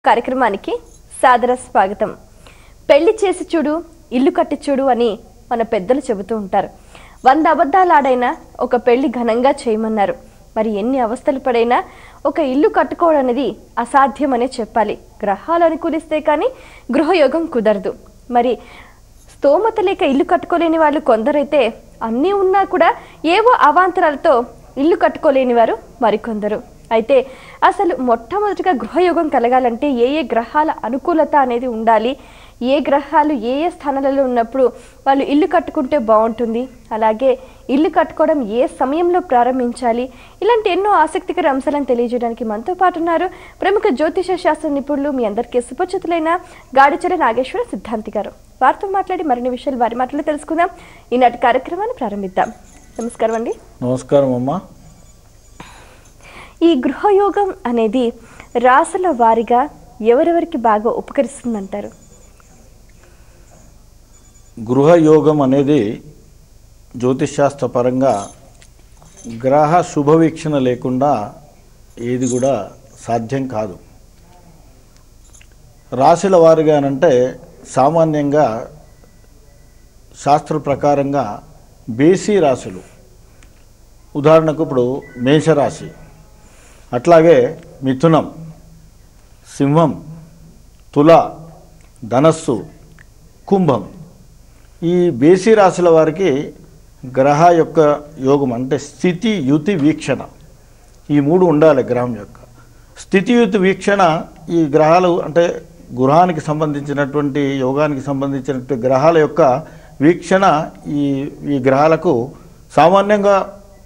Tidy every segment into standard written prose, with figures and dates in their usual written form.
కార్యక్రమానికి సాదర స్వాగతం. పెళ్లి చేసి చూడు ఇల్లు కట్టి చూడు అని మన పెద్దలు చెబుతూ ఉంటారు. 100 అబద్ధాలు ఆడైనా ఒక పెళ్లి ఘనంగా చేయమన్నారు. మరి ఎన్ని అవస్థలు పడైనా ఒక ఇల్లు కట్టుకోవడం అనేది అసాధ్యమనే చెప్పాలి. గ్రహాలు అనుకూలిస్తే కానీ గృహయోగం కుదరదు. మరి స్తోమత లేక ఇల్లు కట్టుకోలేని వాళ్ళు కొందరైతే, అన్నీ ఉన్నా కూడా ఏవో అవాంతరాలతో ఇల్లు కట్టుకోలేని వారు మరికొందరు. అయితే అసలు మొట్టమొదటిగా గృహయోగం కలగాలంటే ఏ గ్రహాల అనుకూలత అనేది ఉండాలి, ఏ గ్రహాలు ఏ స్థానాలలో ఉన్నప్పుడు వాళ్ళు ఇల్లు కట్టుకుంటే బాగుంటుంది, అలాగే ఇల్లు కట్టుకోవడం ఏ సమయంలో ప్రారంభించాలి, ఇలాంటి ఎన్నో ఆసక్తికర అంశాలను తెలియజేయడానికి మనతో పాటు ఉన్నారు ప్రముఖ జ్యోతిష శాస్త్ర నిపుణులు, మీ అందరికీ సుపరిచితులైన గాడిచల నాగేశ్వర సిద్ధాంతి గారు. వారితో మాట్లాడి మరిన్ని విషయాలు వారి మాటలు తెలుసుకుందాం. ఈనాటి కార్యక్రమాన్ని ప్రారంభిద్దాం. నమస్కారం అండి. నమస్కారం అమ్మా. ఈ గృహయోగం అనేది రాసుల వారిగా ఎవరెవరికి బాగా ఉపకరిస్తుందంటారు? గృహయోగం అనేది జ్యోతిషాస్త్ర పరంగా గ్రహ శుభవీక్షణ లేకుండా ఏది కూడా సాధ్యం కాదు. రాశుల వారిగానంటే సామాన్యంగా శాస్త్ర ప్రకారంగా బేసి రాశులు, ఉదాహరణకు ఇప్పుడు మేషరాశి, అట్లాగే మిథునం, సింహం, తుల, ధనస్సు, కుంభం, ఈ బేసి రాశుల వారికి గ్రహ యొక్క యోగం అంటే స్థితి యుతి వీక్షణ, ఈ 3 ఉండాలి. గ్రహం యొక్క స్థితియుతి వీక్షణ, ఈ గ్రహాలు అంటే గృహానికి సంబంధించినటువంటి యోగానికి సంబంధించినటువంటి గ్రహాల యొక్క వీక్షణ ఈ గ్రహాలకు సామాన్యంగా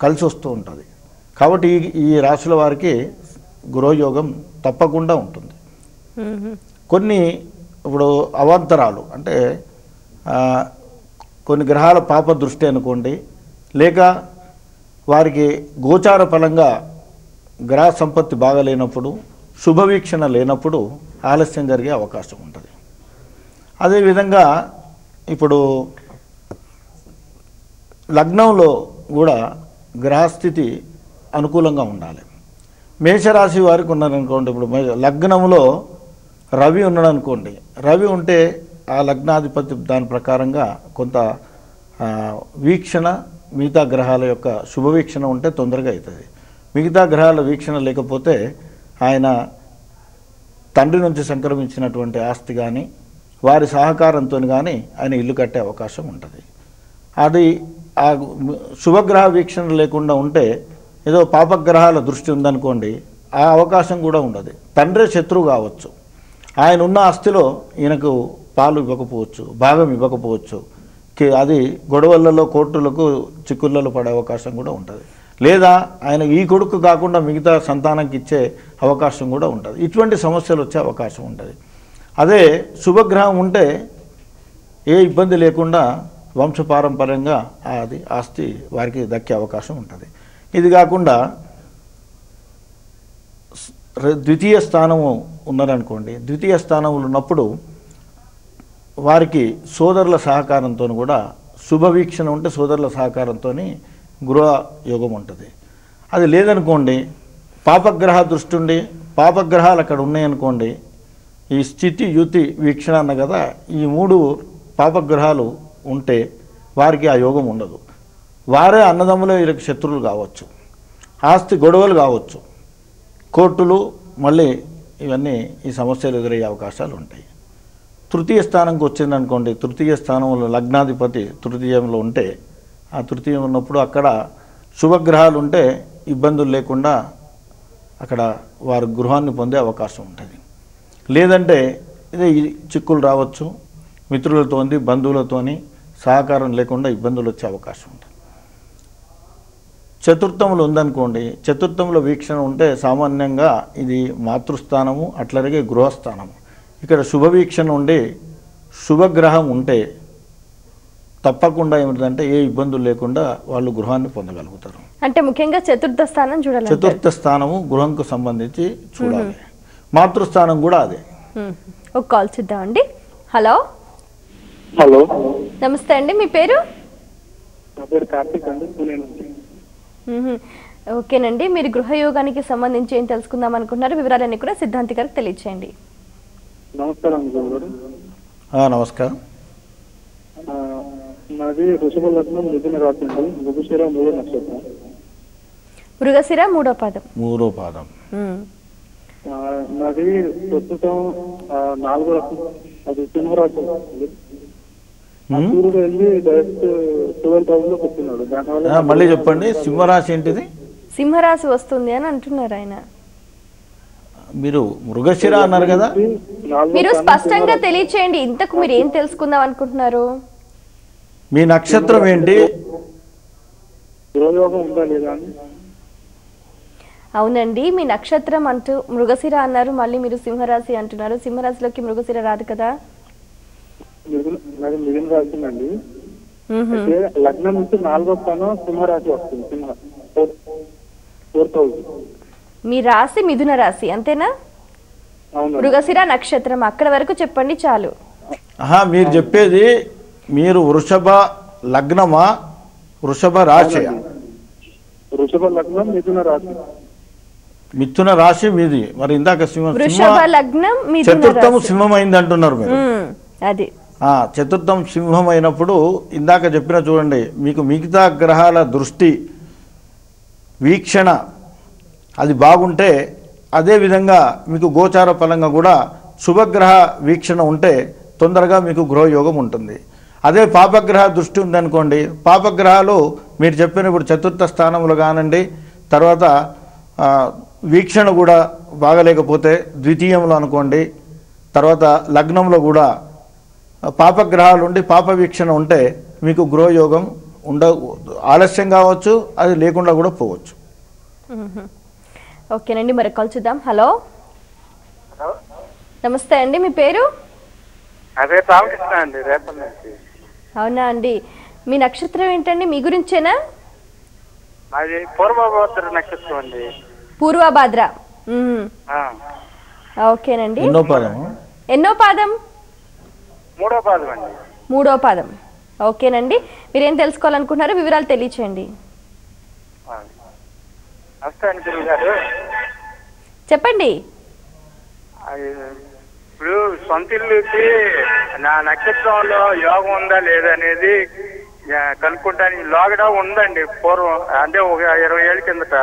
కలిసి వస్తూ ఉంటుంది. కాబట్టి ఈ రాశుల వారికి గృహయోగం తప్పకుండా ఉంటుంది. కొన్ని ఇప్పుడు అవాంతరాలు అంటే కొన్ని గ్రహాల పాప దృష్టి అనుకోండి, లేక వారికి గోచార ఫలంగా గ్రహ సంపత్తి బాగలేనప్పుడు, శుభవీక్షణ లేనప్పుడు ఆలస్యం జరిగే అవకాశం ఉంటుంది. అదేవిధంగా ఇప్పుడు లగ్నంలో కూడా గ్రహస్థితి అనుకూలంగా ఉండాలి. మేషరాశి వారికి ఉన్నారనుకోండి, ఇప్పుడు లగ్నంలో రవి ఉన్నాడు అనుకోండి, రవి ఉంటే ఆ లగ్నాధిపతి దాని ప్రకారంగా కొంత వీక్షణ, మిగతా గ్రహాల యొక్క శుభవీక్షణ ఉంటే తొందరగా అవుతుంది. మిగతా గ్రహాల వీక్షణ లేకపోతే ఆయన తండ్రి నుంచి సంక్రమించినటువంటి ఆస్తి కానీ వారి సహకారంతో కానీ ఆయన ఇల్లు కట్టే అవకాశం ఉంటుంది. అది ఆ శుభగ్రహ వీక్షణ లేకుండా ఉంటే ఏదో పాపగ్రహాల దృష్టి ఉందనుకోండి, ఆ అవకాశం కూడా ఉండదు. తండ్రే శత్రువు కావచ్చు, ఆయన ఉన్న ఆస్తిలో ఈయనకు పాలు ఇవ్వకపోవచ్చు, భాగం ఇవ్వకపోవచ్చు, అది గొడవలలో కోర్టులకు చిక్కులలో పడే అవకాశం కూడా ఉంటుంది. లేదా ఆయన ఈ కొడుకు కాకుండా మిగతా సంతానానికి ఇచ్చే అవకాశం కూడా ఉంటుంది. ఇటువంటి సమస్యలు వచ్చే అవకాశం ఉంటుంది. అదే శుభగ్రహం ఉంటే ఏ ఇబ్బంది లేకుండా వంశపారంపర్యంగా అది ఆస్తి వారికి దక్కే అవకాశం ఉంటుంది. ఇది కాకుండా ద్వితీయ స్థానము ఉన్నారనుకోండి, ద్వితీయ స్థానంలో ఉన్నప్పుడు వారికి సోదరుల సహకారంతో కూడా శుభవీక్షణ ఉంటే సోదరుల సహకారంతో గృహ యోగం ఉంటుంది. అది లేదనుకోండి, పాపగ్రహ దృష్టి ఉండి పాపగ్రహాలు అక్కడ ఉన్నాయనుకోండి, ఈ స్థితి యుతి వీక్షణ అన్న కదా, ఈ 3 పాపగ్రహాలు ఉంటే వారికి ఆ యోగం ఉండదు. వారే అన్నదమ్ములే వీరికి శత్రువులు కావచ్చు, ఆస్తి గొడవలు కావచ్చు, కోర్టులు, మళ్ళీ ఇవన్నీ ఈ సమస్యలు ఎదురయ్యే అవకాశాలు ఉంటాయి. తృతీయ స్థానంకి వచ్చిందనుకోండి, తృతీయ స్థానంలో లగ్నాధిపతి తృతీయంలో ఉంటే, ఆ తృతీయం ఉన్నప్పుడు అక్కడ శుభగ్రహాలు ఉంటే ఇబ్బందులు లేకుండా అక్కడ వారు గృహాన్ని పొందే అవకాశం ఉంటుంది. లేదంటే ఇదే చిక్కులు రావచ్చు, మిత్రులతోని బంధువులతోని సహకారం లేకుండా ఇబ్బందులు వచ్చే అవకాశం ఉంటుంది. చతుర్థంలో ఉందనుకోండి, చతుర్థంలో వీక్షణ ఉంటే సామాన్యంగా ఇది మాతృస్థానము, అట్లాగే గృహస్థానము. ఇక్కడ శుభవీక్షణ ఉండి శుభగ్రహం ఉంటే తప్పకుండా ఏమిటంటే ఏ ఇబ్బందులు లేకుండా వాళ్ళు గృహాన్ని పొందగలుగుతారు. అంటే ముఖ్యంగా చతుర్థ స్థానం చూడాలి. చతుర్థ స్థానము గృహంకు సంబంధించి చూడాలి. మాతృస్థానం కూడా అదే. ఒక కాల్ చూద్దామండి. హలో. హలో, నమస్తే అండి, మీ పేరు? నా పేరు కార్తీక్ అండి, పూణే నుంచి. ఓకేనండి, మీరు గృహయోగానికి సంబంధించి ఏం తెలుసుకుందాం అనుకుంటున్నారు, వివరాలన్నీ కూడా సిద్ధాంతి గారికి తెలియచేయండి. నమస్కారం గురుగారు. నమస్కారం. నాది వృషభ లగ్నం మిథున రాశి అండి. మృగశిర 3వ నక్షత్రం. మృగశిర 3వ పాదం. 3వ పాదం. నాది ప్రస్తుతం 4వ లగ్నం, అది సింహరాశి. సూర్యుడు వెళ్ళి డైరెక్ట్ 12th హౌస్ లోకి వస్తున్నాడు. దానివల్ల మళ్ళీ చెప్పండి, సింహరాశి ఏంటిది? సింహరాశి వస్తుంది అని అంటున్నారు ఆయన. మీరు మృగశిర అన్నారు కదా, మీరు స్పష్టంగా తెలియచేయండి. ఇంతకు మీరు ఏం తెలుసుకుందాం అనుకుంటున్నారు? మీ నక్షత్రం ఏంటి? గృహయోగం ఉందా లేదా అని. అవునండి, మీ నక్షత్రం అంటూ మృగశిర అన్నారు, మళ్ళీ మీరు సింహరాశి అంటున్నారు. సింహరాశిలోకి మృగశిర రాదు కదా. నాది మిథున రాశి అండి. అయితే లగ్నం నుంచి 4వ స్థానం సింహరాశి వస్తుంది. 4th house. మీ రాశి మిథున రాశి అంతేనా? అవును. మృగశిర నక్షత్రం అక్కడ వరకు చెప్పండి చాలు. మీరు చెప్పేది మీరు వృషభ లగ్నమా, వృషభ రాశి? వృషభ లగ్నం మిథున రాశి. మిథున రాశి మీది. మరి ఇందాక వృషభ లగ్నం చతుర్థం సింహం అయింది అంటున్నారు మీరు. అది చతుర్థం సింహం అయినప్పుడు ఇందాక చెప్పిన చూడండి, మీకు మిగతా గ్రహాల దృష్టి వీక్షణ అది బాగుంటే, అదేవిధంగా మీకు గోచార ఫలంగా కూడా శుభగ్రహ వీక్షణ ఉంటే తొందరగా మీకు గృహయోగం ఉంటుంది. అదే పాపగ్రహ దృష్టి ఉందనుకోండి, పాపగ్రహాలు మీరు చెప్పినప్పుడు చతుర్థ స్థానంలో కానండి, తర్వాత వీక్షణ కూడా బాగలేకపోతే ద్వితీయంలో అనుకోండి, తర్వాత లగ్నంలో కూడా పాపగ్రహాలు ఉండి పాప వీక్షణ ఉంటే మీకు గృహయోగం ఆలస్యం కావచ్చు, అది లేకుండా కూడా పోవచ్చు. ఓకేనండి, మరి కాల్ చూద్దాం. హలో, నమస్తే అండి, మీ పేరు? అదే రామకృష్ణ అండి, రేపటి నుంచి. అవునా అండి, మీ నక్షత్రం ఏంటండి? మీ గురించేనా? అది పూర్వభద్ర నక్షత్రం అండి. పూర్వభద్ర. ఓకేనండి. ఎన్నో పాదం? ఎన్నో పాదం? 3వ పాదం అండి. 3వ పాదం. ఓకేనండి, మీరేం తెలుసుకోవాలనుకుంటున్నారో వివరాలు తెలియచేయండి. చెప్పండి. ఇప్పుడు సొంత ఇల్లుకి నా నక్షత్రంలో యోగం ఉందా లేదా అనేది కనుక్కుంటానికి లాక్డౌన్ ఉందండి. పూర్వం అంటే ఒక 20 ఏళ్ళ కిందట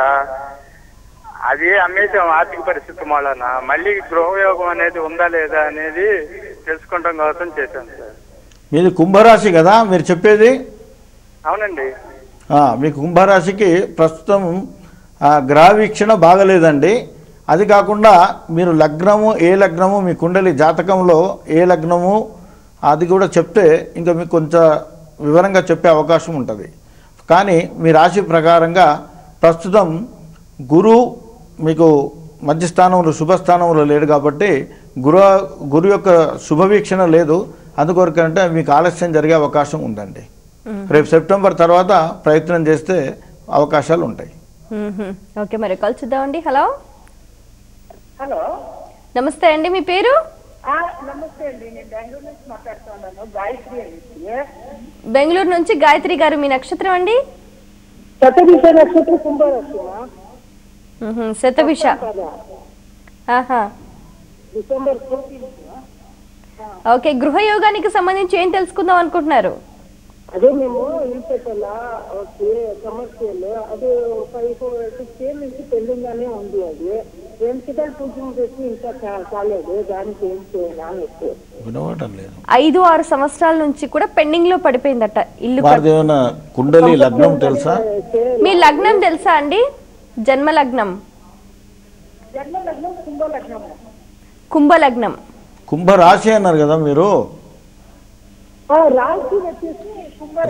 అది అమ్మేసాం ఆర్థిక పరిస్థితి వలన. మళ్ళీ గృహయోగం అనేది ఉందా లేదా అనేది తెలుసుకుంటాం కోసం చేశాను సార్. మీది కుంభరాశి కదా మీరు చెప్పేది? అవునండి. మీ కుంభరాశికి ప్రస్తుతం గ్రహ వీక్షణ బాగలేదండి. అది కాకుండా మీరు లగ్నము, ఏ లగ్నము మీ కుండలి జాతకంలో ఏ లగ్నము అది కూడా చెప్తే ఇంకా మీకు కొంచెం వివరంగా చెప్పే అవకాశం ఉంటుంది. కానీ మీ రాశి ప్రకారంగా ప్రస్తుతం గురువు మీకు మంచి స్థానంలో శుభస్థానంలో లేడు కాబట్టి గురు యొక్క శుభవీక్షణ లేదు. అందుకొరకంటే మీకు ఆలస్యం జరిగే అవకాశం ఉందండి. రేపు సెప్టెంబర్ తర్వాత ప్రయత్నం చేస్తే అవకాశాలు ఉంటాయి. ఓకే, మరి కాల్ చూద్దామండి. హలో, హలో, నమస్తే అండి, మీ పేరు? నమస్తే అండి, నేను బెంగళూరు నుంచి మాట్లాడుతున్నాను. గాయత్రి అండి. బెంగళూరు నుంచి గాయత్రి గారు, మీ నక్షత్రం అండి? శతభిష నక్షత్రం, కుంభరాశి. శతభిష. డిసెంబర్ 14. ఓకే, గృహయోగానికి సంబంధించి ఏం తెలుసుకుందాం అనుకుంటున్నారు? అదే మేము ఇల్లు పెట్టాలా, కమర్షియల్, అది 5-6 years నుంచి పెండింగ్గానే ఉంది. అది ప్రిన్సిపల్ టీచింగ్ చేసి ఇంకా కాలేదు, దానికి ఏం చేయాలి? 5-6 సంవత్సరాల నుంచి కూడా పెండింగ్ లో పడిపోయిందట ఇల్లు. కుండలి లగ్నం తెలుసా? మీ లగ్నం తెలుసా అండి? జన్మ లగ్నం? కుంభలగ్నం. కుంభరాశి అన్నారు కదా మీరు.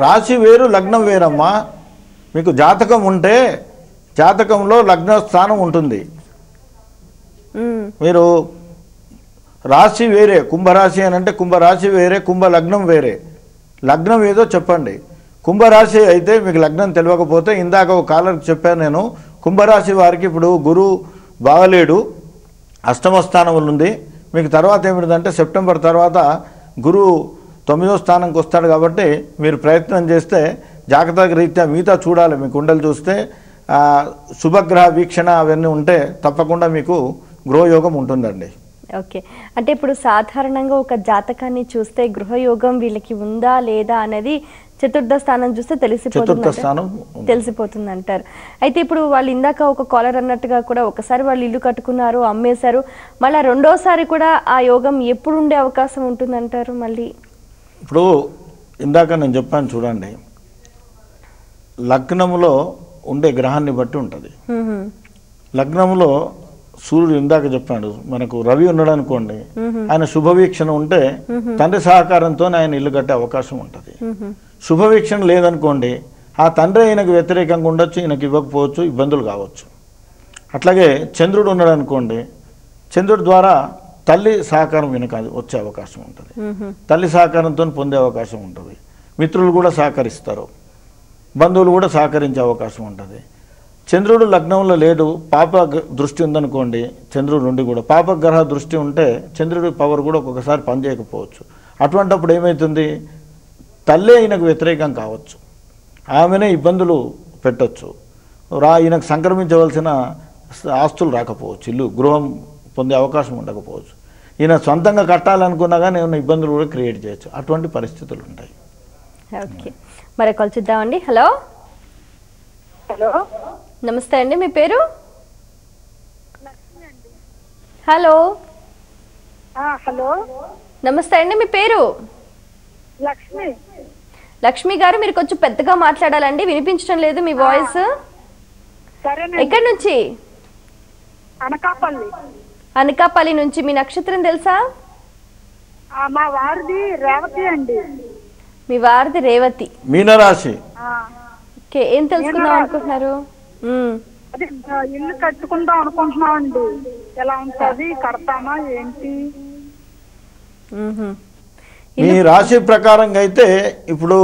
రాశి వేరు, లగ్నం వేరమ్మా. మీకు జాతకం ఉంటే జాతకంలో లగ్న స్థానం ఉంటుంది. మీరు రాశి వేరే, కుంభరాశి అని అంటే కుంభరాశి వేరే, కుంభ లగ్నం వేరే. లగ్నం ఏదో చెప్పండి. కుంభరాశి అయితే మీకు లగ్నం తెలియకపోతే ఇందాక ఒక కాలర్కి చెప్పాను నేను, కుంభరాశి వారికి ఇప్పుడు గురువు బాగలేడు, అష్టమ స్థానంలో ఉంది. మీకు తర్వాత ఏమిటంటే సెప్టెంబర్ తర్వాత గురువు 9వ స్థానంకి వస్తాడు. కాబట్టి మీరు ప్రయత్నం చేస్తే జాగ్రత్త రీత్యా మిగతా చూడాలి. మీ కుండలు చూస్తే శుభగ్రహ వీక్షణ అవన్నీ ఉంటే తప్పకుండా మీకు గృహయోగం ఉంటుందండి. ఓకే, అంటే ఇప్పుడు సాధారణంగా ఒక జాతకాన్ని చూస్తే గృహయోగం వీళ్ళకి ఉందా లేదా అనేది చతుర్థ స్థానం చూస్తే చతుర్థ స్థానం తెలిసిపోతుంది అంటారు. అయితే ఇప్పుడు వాళ్ళు ఇందాక ఒక కాలర్ అన్నట్టుగా కూడా ఒకసారి వాళ్ళు ఇల్లు కట్టుకున్నారు, అమ్మేశారు, మళ్ళీ రెండోసారి కూడా ఆ యోగం ఎప్పుడు ఉండే అవకాశం ఉంటుందంటారు? మళ్ళీ ఇప్పుడు ఇందాక నేను చెప్పాను చూడండి, లగ్నములో ఉండే గ్రహాన్ని బట్టి ఉంటుంది. లగ్నంలో సూర్యుడు ఇందాక చెప్పాడు, మనకు రవి ఉన్నాడు అనుకోండి, ఆయన శుభవీక్షణ ఉంటే తండ్రి సహకారంతో ఆయన ఇల్లు కట్టే అవకాశం ఉంటుంది. శుభవీక్షణ లేదనుకోండి, ఆ తండ్రి ఈయనకు వ్యతిరేకంగా ఉండొచ్చు, ఈయనకు ఇవ్వకపోవచ్చు, ఇబ్బందులు కావచ్చు. అట్లాగే చంద్రుడు ఉన్నాడు అనుకోండి, చంద్రుడి ద్వారా తల్లి సహకారం ఈయనకు వచ్చే అవకాశం ఉంటుంది, తల్లి సహకారంతో పొందే అవకాశం ఉంటుంది. మిత్రులు కూడా సహకరిస్తారు, బంధువులు కూడా సహకరించే అవకాశం ఉంటుంది. చంద్రుడు లగ్నంలో లేడు, పాప దృష్టి ఉందనుకోండి, చంద్రుడు నుండి కూడా పాప గ్రహ దృష్టి ఉంటే చంద్రుడి పవర్ కూడా ఒక్కొక్కసారి పనిచేయకపోవచ్చు. అటువంటిప్పుడు ఏమవుతుంది, తల్లే ఈయనకు వ్యతిరేకం కావచ్చు, ఆమెనే ఇబ్బందులు పెట్టచ్చు, ఈయనకు సంక్రమించవలసిన ఆస్తులు రాకపోవచ్చు, ఇల్లు గృహం పొందే అవకాశం ఉండకపోవచ్చు, ఈయన సొంతంగా కట్టాలనుకున్నా కానీ ఏమైనా ఇబ్బందులు కూడా క్రియేట్ చేయొచ్చు. అటువంటి పరిస్థితులు ఉంటాయి. ఓకే, మరి కాల్ చూద్దామండి. హలో హలో, నమస్తే అండి, మీ పేరు? హలో హలో, నమస్తే అండి, మీ పేరు? లక్ష్మి. లక్ష్మి గారు, మీరు కొంచెం పెద్దగా మాట్లాడాలండి, వినిపించడం లేదు మీ వాయిస్. సరేనండి. ఎక్కడి నుంచి? అనకాపల్లి. అనకాపల్లి నుంచి. మీ నక్షత్రం తెలుసా? మా వారిది రేవతి అండి. మీ వారిది రేవతి, మీనరాశి. ఓకే, ఏం తెలుసుకుందాం అనుకుంటున్నారు? అదే ఇల్లు కట్టుకుందాం అనుకుంటున్నామండి, ఎలా ఉంటుంది, కడతామా ఏంటి? మీ రాశి ప్రకారంగా అయితే ఇప్పుడు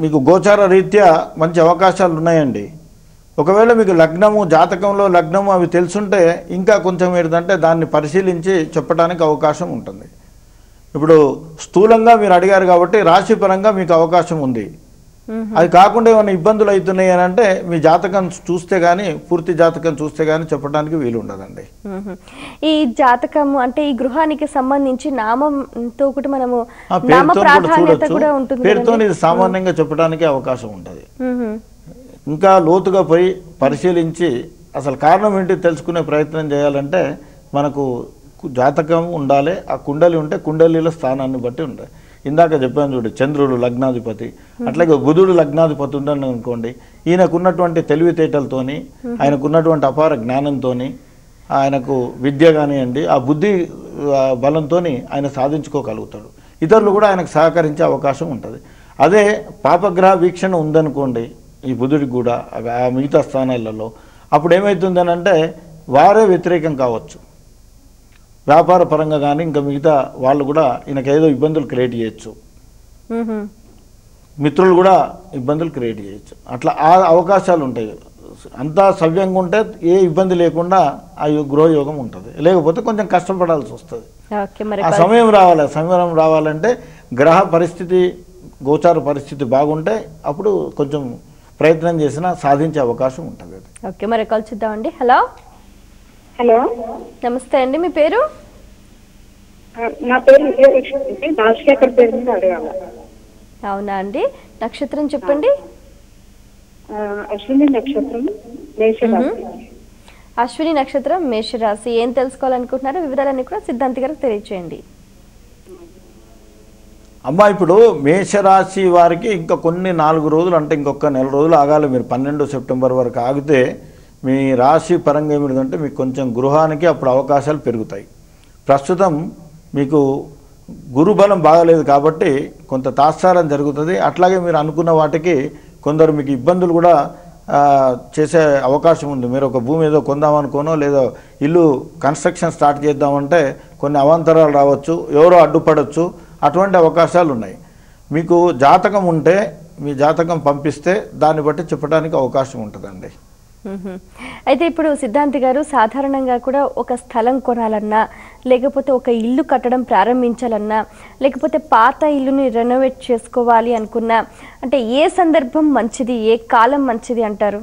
మీకు గోచార రీత్యా మంచి అవకాశాలు ఉన్నాయండి. ఒకవేళ మీకు లగ్నము, జాతకంలో లగ్నము అవి తెలుసుంటే ఇంకా కొంచెం ఏంటంటే దాన్ని పరిశీలించి చెప్పడానికి అవకాశం ఉంటుంది. ఇప్పుడు స్థూలంగా మీరు అడిగారు కాబట్టి రాశిపరంగా మీకు అవకాశం ఉంది. అది కాకుండా ఏమైనా ఇబ్బందులు అవుతున్నాయి అని అంటే మీ జాతకం చూస్తే గానీ, పూర్తి జాతకం చూస్తే గానీ చెప్పడానికి వీలు ఉండదండి. ఈ జాతకం అంటే ఈ గృహానికి సంబంధించి నామంతో కూడా మనము పేరుతో ఇది సామాన్యంగా చెప్పడానికి అవకాశం ఉంటుంది. ఇంకా లోతుగా పోయి పరిశీలించి అసలు కారణం ఏంటి తెలుసుకునే ప్రయత్నం చేయాలంటే మనకు జాతకం ఉండాలి, ఆ కుండలి ఉంటే కుండలిలో స్థానాన్ని బట్టి ఉంటాయి. ఇందాక చెప్పాను చూడు, చంద్రుడు లగ్నాధిపతి, అట్లాగే బుధుడు లగ్నాధిపతి ఉండని అనుకోండి, ఈయనకున్నటువంటి తెలివితేటలతోని, ఆయనకున్నటువంటి అపార జ్ఞానంతో, ఆయనకు విద్య కానివ్వండి, ఆ బుద్ధి బలంతో ఆయన సాధించుకోగలుగుతాడు. ఇతరులు కూడా ఆయనకు సహకరించే అవకాశం ఉంటుంది. అదే పాపగ్రహ వీక్షణ ఉందనుకోండి ఈ బుధుడికి కూడా ఆ మిగతా స్థానాలలో, అప్పుడు ఏమవుతుందని అంటే వారే వ్యతిరేకం కావచ్చు, వ్యాపార పరంగా కానీ ఇంకా మిగతా వాళ్ళు కూడా ఈయనకు ఏదో ఇబ్బందులు క్రియేట్ చేయొచ్చు, మిత్రులు కూడా ఇబ్బందులు క్రియేట్ చేయొచ్చు. అట్లా ఆ అవకాశాలు ఉంటాయి. అంతా సవ్యంగా ఉంటే ఏ ఇబ్బంది లేకుండా ఆ గృహయోగం ఉంటుంది, లేకపోతే కొంచెం కష్టపడాల్సి వస్తుంది. ఆ సమయం రావాలి. సమయం రావాలంటే గ్రహ పరిస్థితి, గోచార పరిస్థితి బాగుంటే అప్పుడు కొంచెం ప్రయత్నం చేసినా సాధించే అవకాశం ఉంటుంది. ఓకే, మరి కాల్ చూద్దామండి. హలో హలో, నమస్తే అండి, మీ పేరు? నా పేరు విజయలక్ష్మి. రాజశేఖర్ పేరు మీద అడగాల. అవునా అండి, నక్షత్రం చెప్పండి. అశ్విని నక్షత్రం, మేషరాశి. అశ్విని నక్షత్రం, మేషరాశి. ఏం తెలుసుకోవాలనుకుంటున్నారో వివరాలన్నీ కూడా సిద్ధాంతి గారికి తెలియచేయండి. అమ్మా, ఇప్పుడు మేషరాశి వారికి ఇంకా కొన్ని 4 రోజులు అంటే ఇంకొక నెల రోజులు ఆగాలి. మీరు 12 సెప్టెంబర్ వరకు ఆగితే మీ రాశి పరంగా ఏమిటంటే మీకు కొంచెం గృహానికి అప్పుడు అవకాశాలు పెరుగుతాయి. ప్రస్తుతం మీకు గురుబలం బాగలేదు కాబట్టి కొంత తాత్సారం జరుగుతుంది. అట్లాగే మీరు అనుకున్న వాటికి కొందరు మీకు ఇబ్బందులు కూడా చేసే అవకాశం ఉంది. మీరు ఒక భూమి ఏదో కొందామనుకోనో లేదో ఇల్లు కన్స్ట్రక్షన్ స్టార్ట్ చేద్దామంటే కొన్ని అవాంతరాలు రావచ్చు, ఎవరో అడ్డుపడవచ్చు, అటువంటి అవకాశాలు ఉన్నాయి. మీకు జాతకం ఉంటే మీ జాతకం పంపిస్తే దాన్ని బట్టి చెప్పడానికి అవకాశం ఉంటుందండి. అయితే ఇప్పుడు సిద్ధాంతి గారు, సాధారణంగా కూడా ఒక స్థలం కొనాలన్నా, లేకపోతే ఒక ఇల్లు కట్టడం ప్రారంభించాలన్నా, లేకపోతే పాత ఇల్లుని రెనోవేట్ చేసుకోవాలి అనుకున్నా, అంటే ఏ సందర్భం మంచిది, ఏ కాలం మంచిది అంటారు?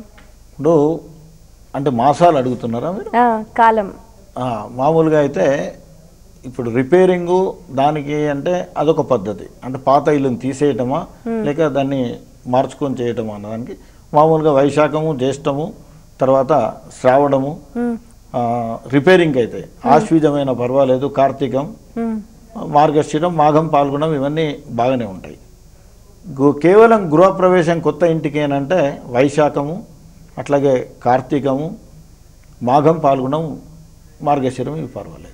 ఇప్పుడు అంటే మాసాలు అడుగుతున్నారా మీరు? కాలం మామూలుగా అయితే ఇప్పుడు రిపేరింగు దానికి అంటే అదొక పద్ధతి, అంటే పాత ఇల్లుని తీసేయటమా లేక దాన్ని మార్చుకొని చేయటమా అన్నదానికి మామూలుగా వైశాఖము, జ్యేష్టము, తర్వాత శ్రావణము రిపేరింగ్ అయితే, ఆశ్వీజమైన పర్వాలేదు, కార్తీకం, మార్గశిరం, మాఘం, పాల్గొనం ఇవన్నీ బాగానే ఉంటాయి. కేవలం గృహప్రవేశం కొత్త ఇంటికి ఏంటంటే వైశాఖము, అట్లాగే కార్తీకము, మాఘం, పాల్గొనం, మార్గశిరం ఇవి పర్వాలేదు.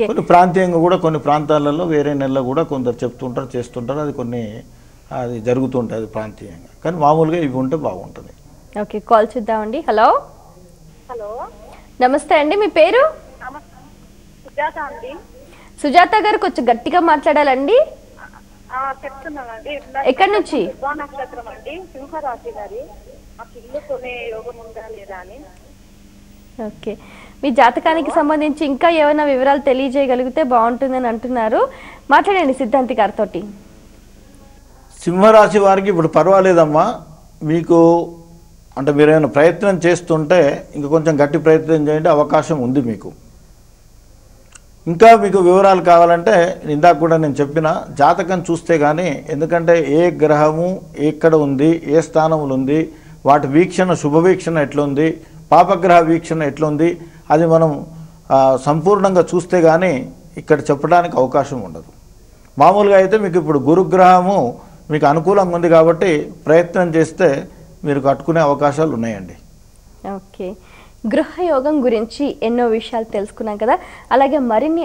కొన్ని ప్రాంతీయంగా కూడా కొన్ని ప్రాంతాలలో వేరే నెలలో కూడా కొందరు చెప్తుంటారు, చేస్తుంటారు, అది జరుగుతుంటుంది, అది ప్రాంతీయంగా. కానీ మామూలుగా ఇవి ఉంటే బాగుంటుంది. ఓకే, కాల్ చూద్దామండి. హలో హలో, నమస్తే అండి, మీ పేరు? సుజాత అండి. సుజాత గారు కొంచెం గట్టిగా మాట్లాడాలండి. చెప్తున్నానండి. ఎక్కడి నుంచి? నక్షత్రం అండి, సింహరాశి గారి. మాకు ఇల్లు కొనే యోగం ఉందా లేదా అని. ఓకే, మీ జాతకానికి సంబంధించి ఇంకా ఏమైనా వివరాలు తెలియజేయగలిగితే బాగుంటుందని అంటున్నారు. మాట్లాడండి సిద్ధాంతి గారితో. సింహరాశి వారికి ఇప్పుడు పర్వాలేదమ్మా, మీకు అంటే మీరు ఏమైనా ప్రయత్నం చేస్తుంటే ఇంకా కొంచెం గట్టి ప్రయత్నం చేయండి, అవకాశం ఉంది మీకు. ఇంకా మీకు వివరాలు కావాలంటే ఇందాక కూడా నేను చెప్పిన జాతకం చూస్తే కానీ, ఎందుకంటే ఏ గ్రహము ఎక్కడ ఉంది, ఏ స్థానంలో ఉంది, వాటి వీక్షణ శుభవీక్షణ ఎట్లుంది, పాపగ్రహ వీక్షణ ఎట్లుంది, అది మనం సంపూర్ణంగా చూస్తే కానీ ఇక్కడ చెప్పడానికి అవకాశం ఉండదు. మామూలుగా అయితే మీకు ఇప్పుడు గురుగ్రహము మీకు అనుకూలంగా ఉంది కాబట్టి ప్రయత్నం చేస్తే మీరు కట్టుకునే అవకాశాలు ఉన్నాయండి. ఓకే, గృహయోగం గురించి ఎన్నో విషయాలు తెలుసుకున్నాం కదా, అలాగే మరిన్ని